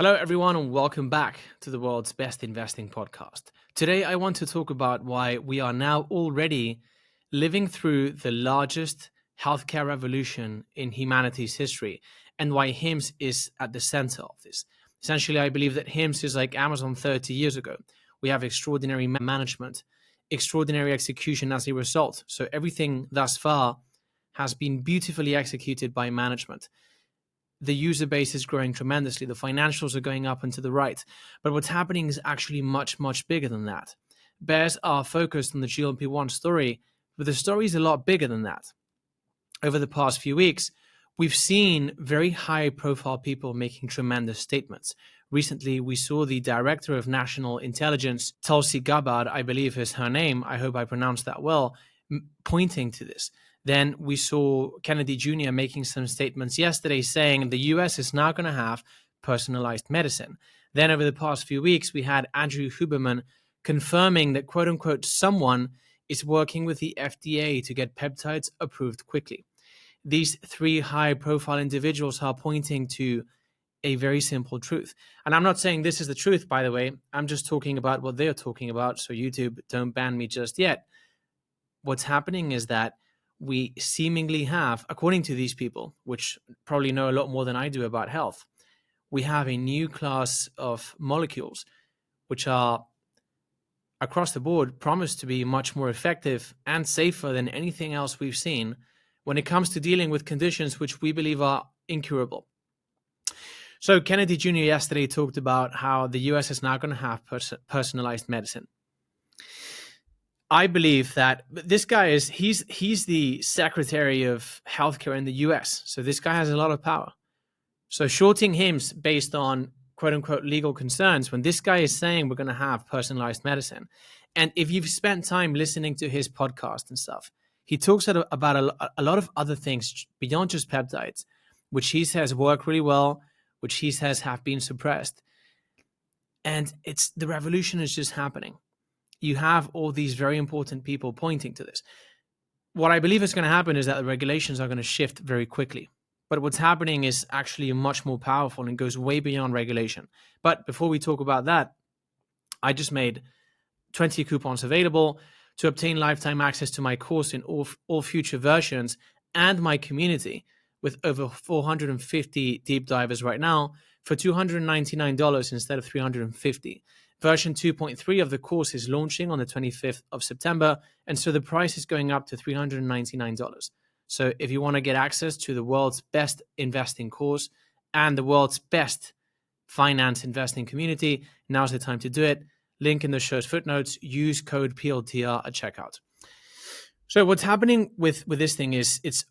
Hello, everyone, and welcome back to the world's best investing podcast. Today, I want to talk about why we are now already living through the largest healthcare revolution in humanity's history and why HIMSS is at the center of this. Essentially, I believe that HIMSS is like Amazon 30 years ago. We have extraordinary management, extraordinary execution as a result. So, everything thus far has been beautifully executed by management. The user base is growing tremendously. The financials are going up and to the right. But what's happening is actually much, much bigger than that. Bears are focused on the GLP-1 story, but the story is a lot bigger than that. Over the past few weeks, we've seen very high-profile people making tremendous statements. Recently, we saw the Director of National Intelligence, Tulsi Gabbard, I believe is her name, I hope I pronounced that well, pointing to this. Then we saw Kennedy Jr. making some statements yesterday saying the US is now going to have personalized medicine. Then over the past few weeks, we had Andrew Huberman confirming that, quote unquote, someone is working with the FDA to get peptides approved quickly. These three high profile individuals are pointing to a very simple truth. And I'm not saying this is the truth, by the way. I'm just talking about what they're talking about. So YouTube, don't ban me just yet. What's happening is that we seemingly have, according to these people, which probably know a lot more than I do about health, we have a new class of molecules which are across the board promised to be much more effective and safer than anything else we've seen when it comes to dealing with conditions which we believe are incurable. So Kennedy Jr. yesterday talked about how the US is now going to have personalized medicine. I believe that this guy he's the Secretary of Healthcare in the US. So this guy has a lot of power. So shorting him based on quote unquote legal concerns, when this guy is saying we're going to have personalized medicine. And if you've spent time listening to his podcast and stuff, he talks about a lot of other things beyond just peptides, which he says work really well, which he says have been suppressed. And the revolution is just happening. You have all these very important people pointing to this. What I believe is going to happen is that the regulations are going to shift very quickly. But what's happening is actually much more powerful and goes way beyond regulation. But before we talk about that, I just made 20 coupons available to obtain lifetime access to my course in all future versions and my community with over 450 deep divers right now for $299 instead of $350. Version 2.3 of the course is launching on the 25th of September, and so the price is going up to $399. So if you want to get access to the world's best investing course and the world's best finance investing community, now's the time to do it. Link in the show's footnotes. Use code PLTR at checkout. So what's happening with this thing is it's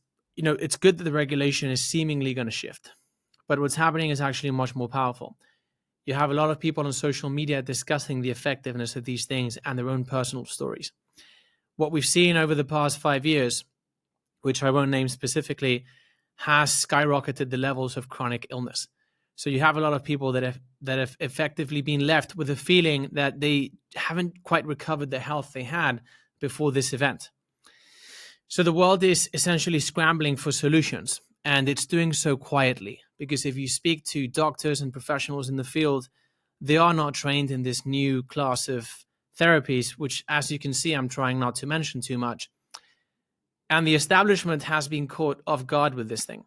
good that the regulation is seemingly going to shift, but what's happening is actually much more powerful. You have a lot of people on social media discussing the effectiveness of these things and their own personal stories. What we've seen over the past 5 years, which I won't name specifically, has skyrocketed the levels of chronic illness. So you have a lot of people that have effectively been left with a feeling that they haven't quite recovered the health they had before this event. So the world is essentially scrambling for solutions, and it's doing so quietly, because if you speak to doctors and professionals in the field, they are not trained in this new class of therapies, which, as you can see, I'm trying not to mention too much. And the establishment has been caught off guard with this thing.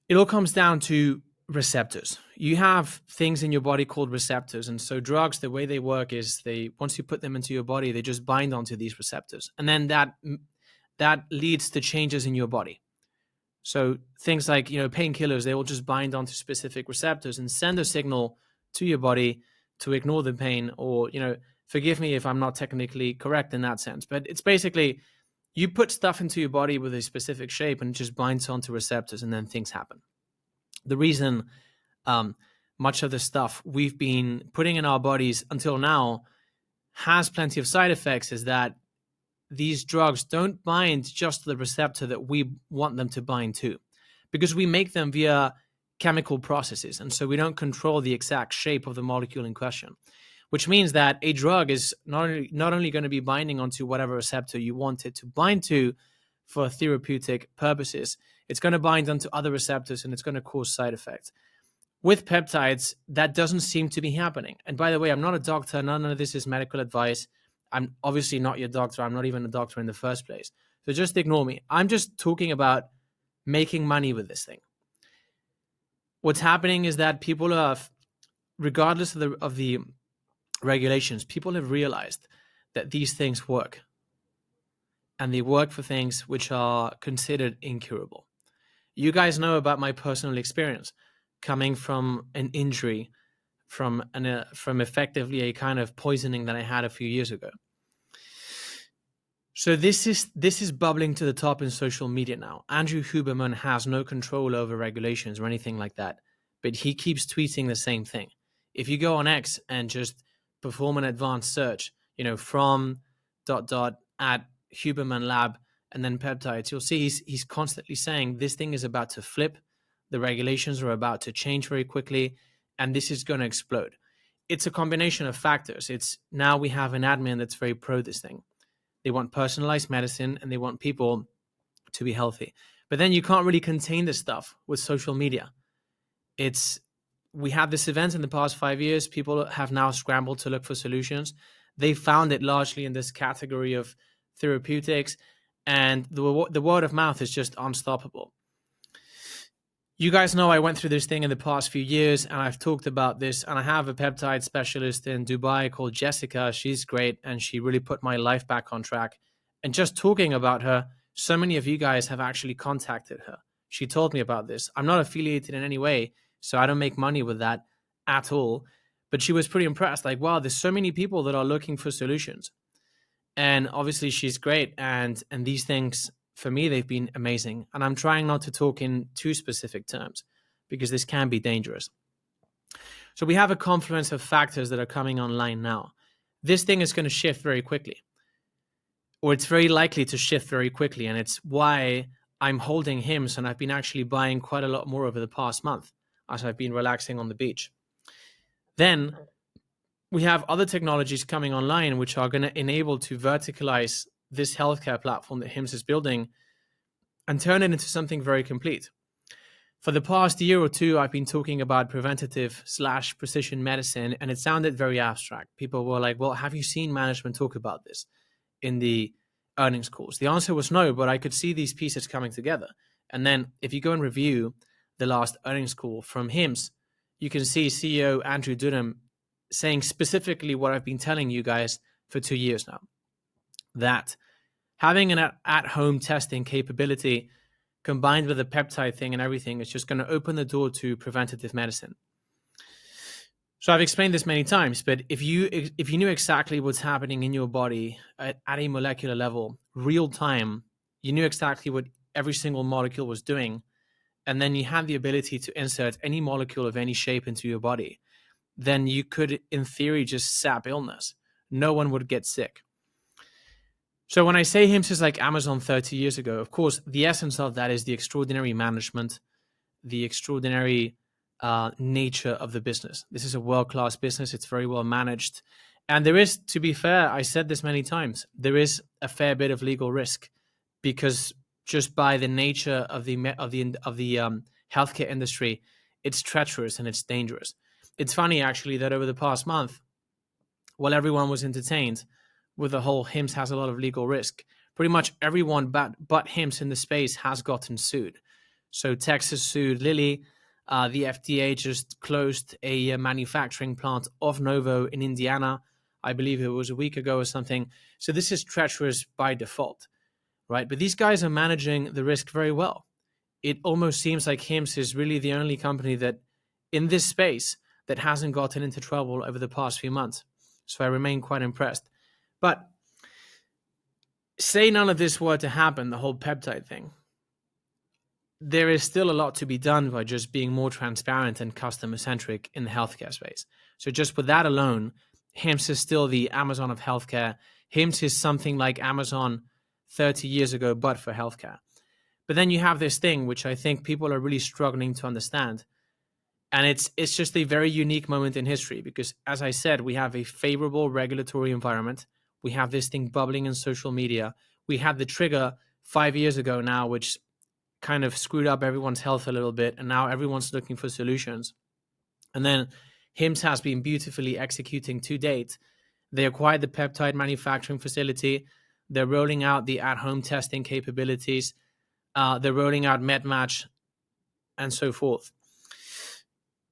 It all comes down to receptors. You have things in your body called receptors. And so drugs, the way they work is once you put them into your body, they just bind onto these receptors. And then that leads to changes in your body. So things like, painkillers, they will just bind onto specific receptors and send a signal to your body to ignore the pain, or, forgive me if I'm not technically correct in that sense, but it's basically you put stuff into your body with a specific shape and it just binds onto receptors and then things happen. The reason much of the stuff we've been putting in our bodies until now has plenty of side effects is that these drugs don't bind just to the receptor that we want them to bind to, because we make them via chemical processes. And so we don't control the exact shape of the molecule in question, which means that a drug is not only going to be binding onto whatever receptor you want it to bind to for therapeutic purposes, it's going to bind onto other receptors and it's going to cause side effects. With peptides, that doesn't seem to be happening. And by the way, I'm not a doctor. None of this is medical advice. I'm obviously not your doctor. I'm not even a doctor in the first place. So just ignore me. I'm just talking about making money with this thing. What's happening is that people have, regardless of the regulations, people have realized that these things work. And they work for things which are considered incurable. You guys know about my personal experience coming from an injury from effectively a kind of poisoning that I had a few years ago. So this is bubbling to the top in social media now. Andrew Huberman has no control over regulations or anything like that, but he keeps tweeting the same thing. If you go on X and just perform an advanced search, from ... at Huberman Lab and then peptides, you'll see he's constantly saying this thing is about to flip, the regulations are about to change very quickly, and this is going to explode. It's a combination of factors. It's now we have an admin that's very pro this thing. They want personalized medicine and they want people to be healthy. But then you can't really contain this stuff with social media. We had this event in the past 5 years. People have now scrambled to look for solutions. They found it largely in this category of therapeutics, and the word of mouth is just unstoppable. You guys know I went through this thing in the past few years, and I've talked about this, and I have a peptide specialist in Dubai called Jessica. She's great, and she really put my life back on track. And just talking about her, so many of you guys have actually contacted her. She told me about this. I'm not affiliated in any way, so I don't make money with that at all. But she was pretty impressed. Like, wow, there's so many people that are looking for solutions. And obviously she's great. And these things, for me, they've been amazing. And I'm trying not to talk in too specific terms because this can be dangerous. So we have a confluence of factors that are coming online now. This thing is going to shift very quickly, or it's very likely to shift very quickly. And it's why I'm holding HIMSS, and I've been actually buying quite a lot more over the past month as I've been relaxing on the beach. Then we have other technologies coming online which are going to enable to verticalize this healthcare platform that HIMSS is building and turn it into something very complete. For the past year or two, I've been talking about preventative/precision medicine, and it sounded very abstract. People were like, well, have you seen management talk about this in the earnings calls? The answer was no, but I could see these pieces coming together. And then if you go and review the last earnings call from HIMSS, you can see CEO Andrew Dunham saying specifically what I've been telling you guys for 2 years now, that having an at-home testing capability combined with the peptide thing and everything is just going to open the door to preventative medicine. So I've explained this many times, but if you knew exactly what's happening in your body at a molecular level, real time, you knew exactly what every single molecule was doing, and then you had the ability to insert any molecule of any shape into your body, then you could, in theory, just sap illness. No one would get sick. So when I say HIMSS is like Amazon 30 years ago, of course, the essence of that is the extraordinary management, the extraordinary nature of the business. This is a world-class business. It's very well managed. And there is, to be fair, I said this many times, there is a fair bit of legal risk because just by the nature of the healthcare industry, it's treacherous and it's dangerous. It's funny, actually, that over the past month, while everyone was entertained with the whole HIMSS has a lot of legal risk, pretty much everyone but HIMSS in the space has gotten sued. So Texas sued Lilly. The FDA just closed a manufacturing plant of Novo in Indiana. I believe it was a week ago or something. So this is treacherous by default, right? But these guys are managing the risk very well. It almost seems like HIMSS is really the only company that in this space that hasn't gotten into trouble over the past few months. So I remain quite impressed. But say none of this were to happen, the whole peptide thing, there is still a lot to be done by just being more transparent and customer-centric in the healthcare space. So just with that alone, HIMSS is still the Amazon of healthcare. HIMSS is something like Amazon 30 years ago, but for healthcare. But then you have this thing, which I think people are really struggling to understand. And it's just a very unique moment in history because, as I said, we have a favorable regulatory environment. We have this thing bubbling in social media. We had the trigger 5 years ago now, which kind of screwed up everyone's health a little bit. And now everyone's looking for solutions. And then HIMSS has been beautifully executing to date. They acquired the peptide manufacturing facility. They're rolling out the at-home testing capabilities. They're rolling out MedMatch and so forth.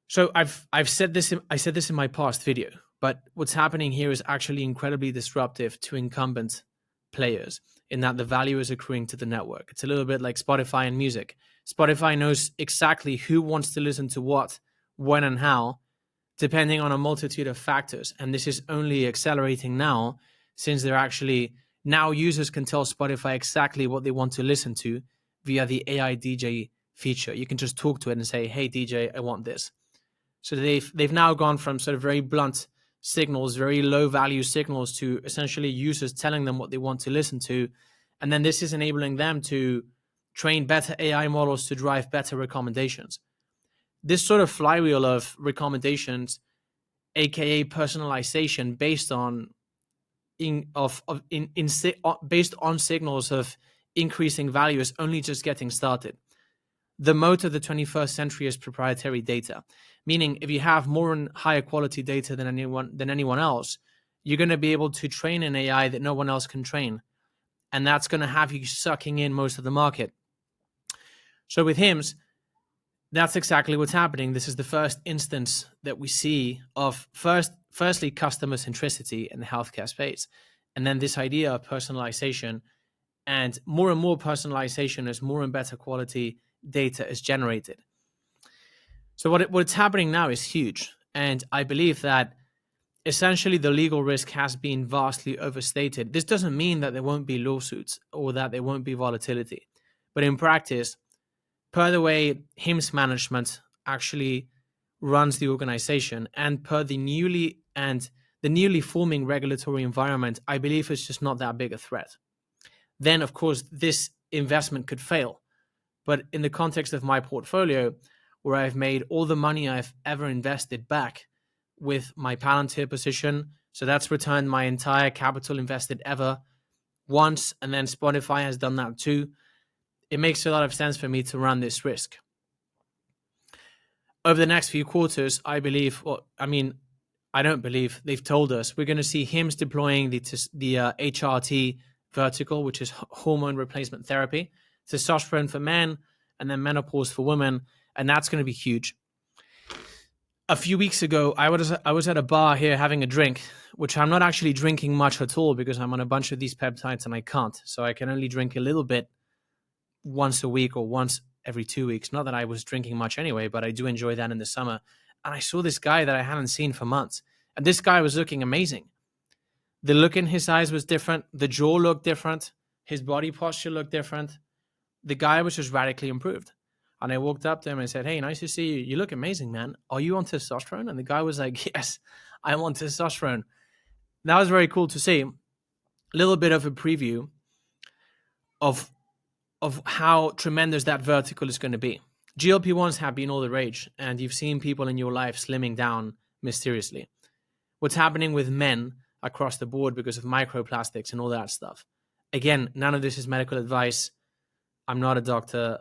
So I said this in my past video, but what's happening here is actually incredibly disruptive to incumbent players in that the value is accruing to the network. It's a little bit like Spotify and music. Spotify knows exactly who wants to listen to what, when, and how, depending on a multitude of factors. And this is only accelerating now, since they're actually now users can tell Spotify exactly what they want to listen to via the AI DJ feature. You can just talk to it and say, "Hey DJ, I want this." So they've now gone from sort of very blunt signals, very low value signals, to essentially users telling them what they want to listen to. And then this is enabling them to train better AI models to drive better recommendations. This sort of flywheel of recommendations, aka personalization, based on based on signals of increasing value, is only just getting started. The moat of the 21st century is proprietary data, meaning if you have more and higher quality data than anyone else, you're going to be able to train an AI that no one else can train, and that's going to have you sucking in most of the market. So with HIMSS, that's exactly what's happening. This is the first instance that we see of firstly customer centricity in the healthcare space, and then this idea of personalization, and more personalization as more and better quality data is generated. So what's happening now is huge, and I believe that essentially the legal risk has been vastly overstated. This doesn't mean that there won't be lawsuits or that there won't be volatility, but in practice, per the way HIMSS management actually runs the organization, and per the newly forming regulatory environment, I believe it's just not that big a threat. Then, of course, this investment could fail. But in the context of my portfolio, where I've made all the money I've ever invested back with my Palantir position, so that's returned my entire capital invested ever once, and then Spotify has done that too, it makes a lot of sense for me to run this risk. Over the next few quarters, I don't believe, they've told us we're going to see HIMSS deploying the HRT vertical, which is hormone replacement therapy, testosterone for men, and then menopause for women, and that's going to be huge. A few weeks ago, I was at a bar here having a drink, which I'm not actually drinking much at all because I'm on a bunch of these peptides and I can't. So I can only drink a little bit once a week or once every 2 weeks. Not that I was drinking much anyway, but I do enjoy that in the summer. And I saw this guy that I hadn't seen for months. And this guy was looking amazing. The look in his eyes was different. The jaw looked different. His body posture looked different. The guy was just radically improved. And I walked up to him and said, "Hey, nice to see you. You look amazing, man. Are you on testosterone?" And the guy was like, "Yes, I'm on testosterone." That was very cool to see. A little bit of a preview of how tremendous that vertical is going to be. GLP-1s have been all the rage, and you've seen people in your life slimming down mysteriously. What's happening with men across the board because of microplastics and all that stuff. Again, none of this is medical advice. I'm not a doctor.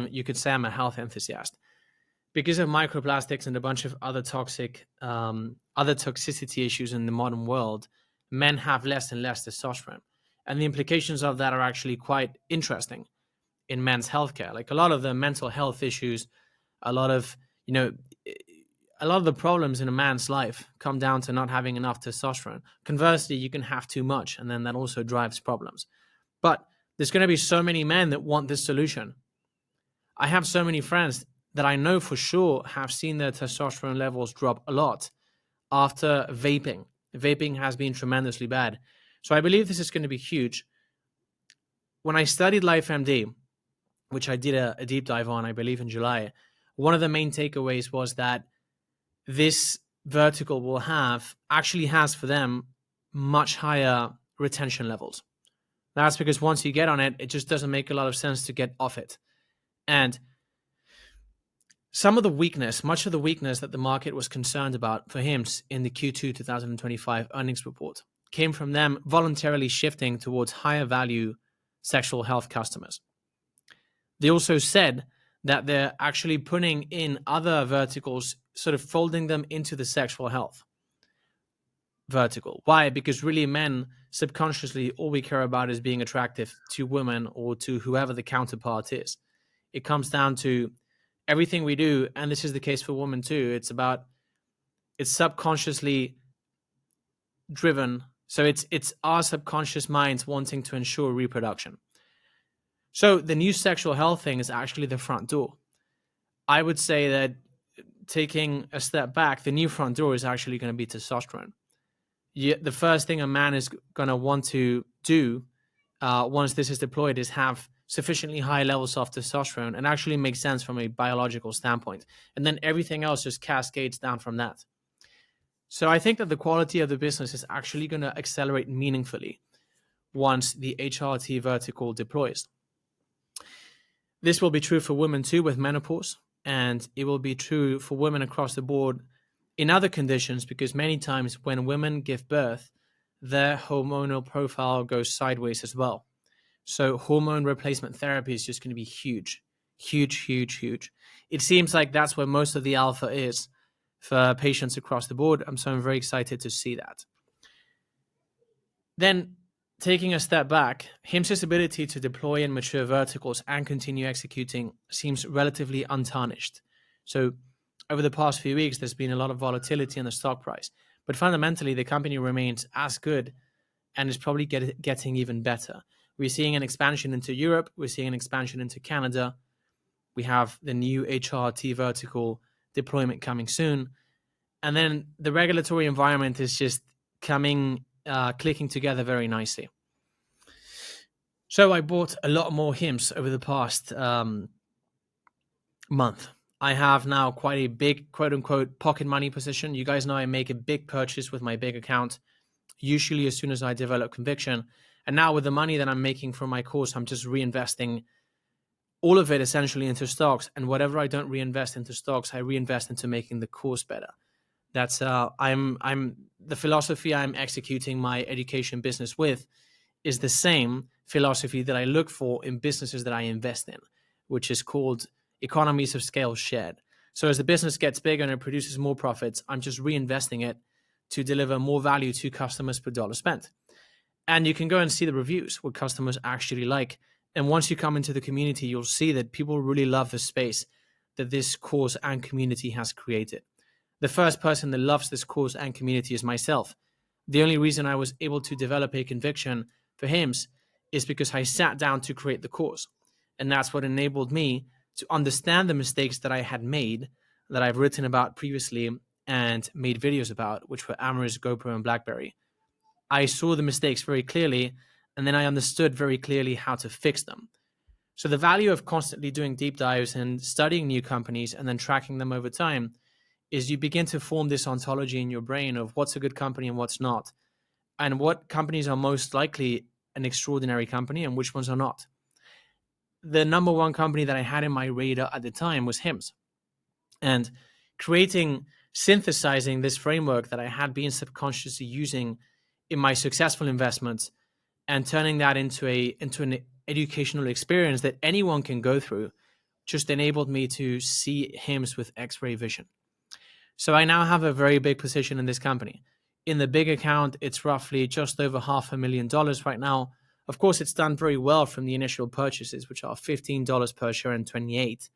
You could say I'm a health enthusiast. Because of microplastics and a bunch of other toxicity issues in the modern world, men have less and less testosterone. And the implications of that are actually quite interesting in men's healthcare. Like a lot of the mental health issues, a lot of the problems in a man's life come down to not having enough testosterone. Conversely, you can have too much, and then that also drives problems. But there's going to be so many men that want this solution. I have so many friends that I know for sure have seen their testosterone levels drop a lot after vaping. Vaping has been tremendously bad. So I believe this is going to be huge. When I studied LifeMD, which I did a deep dive on, I believe in July, one of the main takeaways was that this vertical actually has for them much higher retention levels. That's because once you get on it, it just doesn't make a lot of sense to get off it. And much of the weakness that the market was concerned about for HIMSS in the Q2 2025 earnings report came from them voluntarily shifting towards higher value sexual health customers. They also said that they're actually putting in other verticals, sort of folding them into the sexual health vertical. Why? Because really men subconsciously, all we care about is being attractive to women or to whoever the counterpart is. It comes down to everything we do, and this is the case for women too. It's subconsciously driven. So it's our subconscious minds wanting to ensure reproduction. So the new sexual health thing is actually the front door. I would say that, taking a step back, the new front door is actually going to be testosterone. The first thing a man is going to want to do once this is deployed is have sufficiently high levels of testosterone and actually make sense from a biological standpoint. And then everything else just cascades down from that. So I think that the quality of the business is actually going to accelerate meaningfully once the HRT vertical deploys. This will be true for women too with menopause, and it will be true for women across the board in other conditions, because many times when women give birth, their hormonal profile goes sideways as well. So hormone replacement therapy is just going to be huge, huge, huge, huge. It seems like that's where most of the alpha is for patients across the board. So I'm very excited to see that. Then, taking a step back, HIMS's ability to deploy and mature verticals and continue executing seems relatively untarnished. So over the past few weeks, there's been a lot of volatility in the stock price, but fundamentally, the company remains as good and is probably getting even better. We're seeing an expansion into Europe. We're seeing an expansion into Canada. We have the new HRT vertical deployment coming soon. And then the regulatory environment is just clicking together very nicely. So I bought a lot more HIMS over the past month. I have now quite a big, quote unquote, pocket money position. You guys know I make a big purchase with my big account, usually as soon as I develop conviction. And now with the money that I'm making from my course, I'm just reinvesting all of it essentially into stocks. And whatever I don't reinvest into stocks, I reinvest into making the course better. That's I'm the philosophy I'm executing my education business with is the same philosophy that I look for in businesses that I invest in, which is called economies of scale shared. So as the business gets bigger and it produces more profits, I'm just reinvesting it to deliver more value to customers per dollar spent. And you can go and see the reviews, what customers actually like. And once you come into the community, you'll see that people really love the space that this course and community has created. The first person that loves this course and community is myself. The only reason I was able to develop a conviction for HIMS is because I sat down to create the course. And that's what enabled me to understand the mistakes that I had made, that I've written about previously and made videos about, which were Amorous, GoPro, and BlackBerry. I saw the mistakes very clearly, and then I understood very clearly how to fix them. So the value of constantly doing deep dives and studying new companies and then tracking them over time is you begin to form this ontology in your brain of what's a good company and what's not, and what companies are most likely an extraordinary company and which ones are not. The number one company that I had in my radar at the time was HIMS. And synthesizing this framework that I had been subconsciously using in my successful investments and turning that into an educational experience that anyone can go through just enabled me to see HIMS with X-ray vision. So I now have a very big position in this company. In the big account, it's roughly just over $500,000 right now. Of course, it's done very well from the initial purchases, which are $15 per share and 28.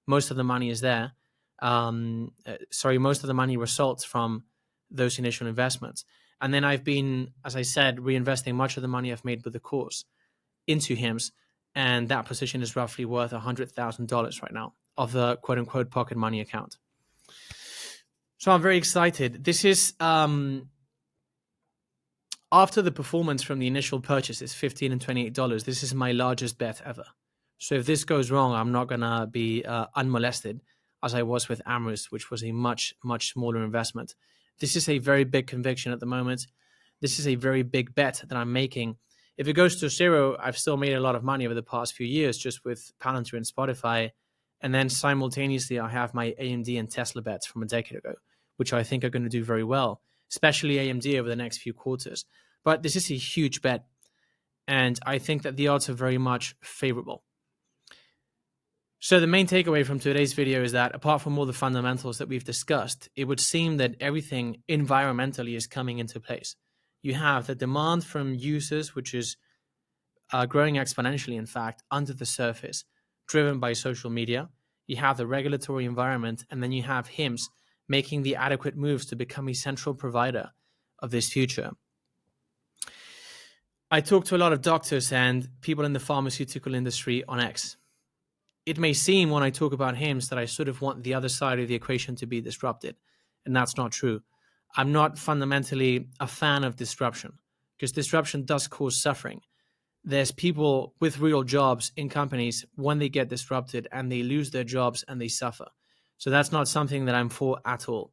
Most of the money is there. Most of the money results from those initial investments. And then I've been, as I said, reinvesting much of the money I've made with the course into HIMS. And that position is roughly worth $100,000 right now of the quote unquote pocket money account. So I'm very excited. This is after the performance from the initial purchases, $15 and $28. This is my largest bet ever. So if this goes wrong, I'm not gonna be unmolested as I was with Amorous, which was a much, much smaller investment. This is a very big conviction at the moment. This is a very big bet that I'm making. If it goes to zero, I've still made a lot of money over the past few years just with Palantir and Spotify. And then simultaneously, I have my AMD and Tesla bets from a decade ago, which I think are going to do very well, especially AMD over the next few quarters. But this is a huge bet. And I think that the odds are very much favorable. So the main takeaway from today's video is that apart from all the fundamentals that we've discussed, it would seem that everything environmentally is coming into place. You have the demand from users, which is growing exponentially, in fact, under the surface, driven by social media. You have the regulatory environment, and then you have HIMSS making the adequate moves to become a central provider of this future. I talk to a lot of doctors and people in the pharmaceutical industry on X. It may seem when I talk about HIMSS that I sort of want the other side of the equation to be disrupted, and that's not true. I'm not fundamentally a fan of disruption because disruption does cause suffering. There's people with real jobs in companies when they get disrupted and they lose their jobs and they suffer. So that's not something that I'm for at all.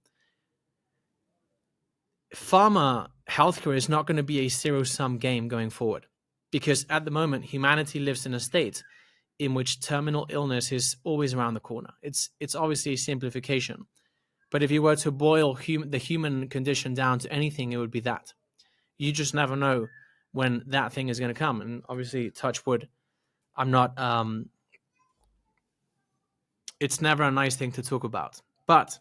Pharma healthcare is not going to be a zero-sum game going forward because at the moment, humanity lives in a state in which terminal illness is always around the corner. It's obviously a simplification. But if you were to boil the human condition down to anything, it would be that. You just never know when that thing is going to come. And obviously, touch wood, I'm not, it's never a nice thing to talk about. But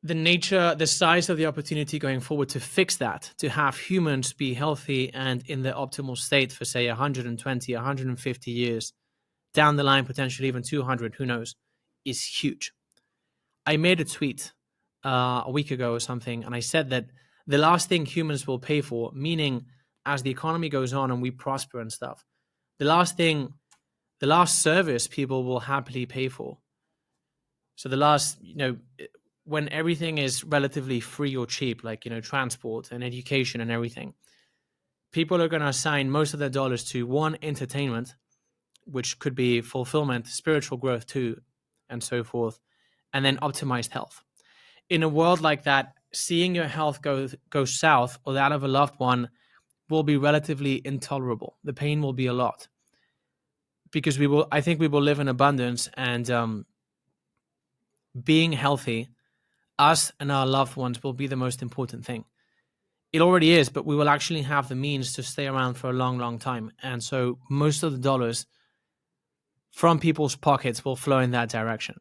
the nature, the size of the opportunity going forward to fix that, to have humans be healthy and in their optimal state for, say, 120, 150 years, down the line, potentially even 200, who knows, is huge. I made a tweet a week ago or something, and I said that the last thing humans will pay for, meaning as the economy goes on and we prosper and stuff, the last service people will happily pay for. So the last, when everything is relatively free or cheap, like, transport and education and everything, people are going to assign most of their dollars to one, entertainment, which could be fulfillment, spiritual growth too, and so forth, and then optimized health. In a world like that, seeing your health go south or that of a loved one will be relatively intolerable. The pain will be a lot because I think we will live in abundance, and being healthy, us and our loved ones, will be the most important thing. It already is, but we will actually have the means to stay around for a long, long time. And so most of the dollars from people's pockets will flow in that direction.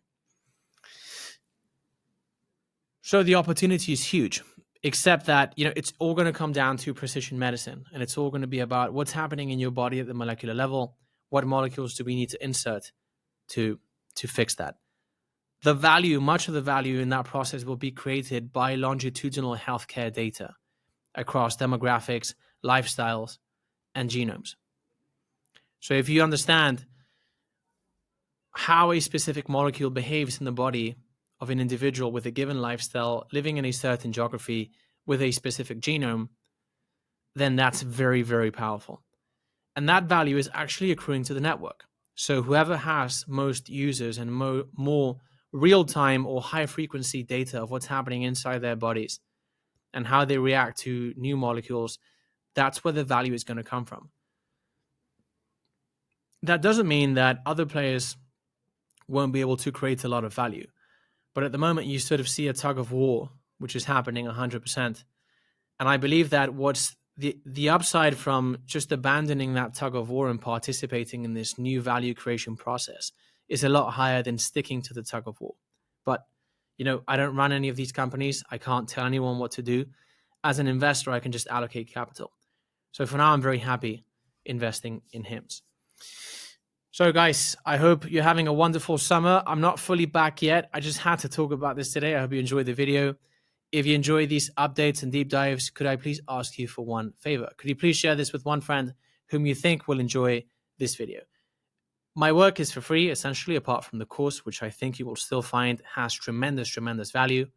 So the opportunity is huge, except that, it's all going to come down to precision medicine, and it's all going to be about what's happening in your body at the molecular level. What molecules do we need to insert to fix that? Much of the value in that process will be created by longitudinal healthcare data across demographics, lifestyles, and genomes. So if you understand how a specific molecule behaves in the body of an individual with a given lifestyle, living in a certain geography with a specific genome, then that's very, very powerful. And that value is actually accruing to the network. So whoever has most users and more real-time or high-frequency data of what's happening inside their bodies and how they react to new molecules, that's where the value is going to come from. That doesn't mean that other players won't be able to create a lot of value. But at the moment, you sort of see a tug of war, which is happening 100%. And I believe that what's the upside from just abandoning that tug of war and participating in this new value creation process is a lot higher than sticking to the tug of war. But, I don't run any of these companies. I can't tell anyone what to do. As an investor, I can just allocate capital. So for now, I'm very happy investing in HIMSS. So guys, I hope you're having a wonderful summer. I'm not fully back yet. I just had to talk about this today. I hope you enjoyed the video. If you enjoy these updates and deep dives, could I please ask you for one favor? Could you please share this with one friend whom you think will enjoy this video? My work is for free, essentially, apart from the course, which I think you will still find has tremendous, tremendous value.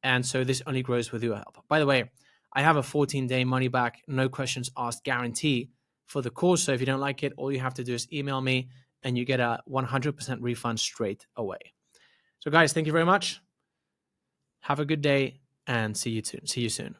And so this only grows with your help. By the way, I have a 14-day money back, no questions asked guarantee for the course. So if you don't like it, all you have to do is email me and you get a 100% refund straight away. So guys, thank you very much. Have a good day and see you soon.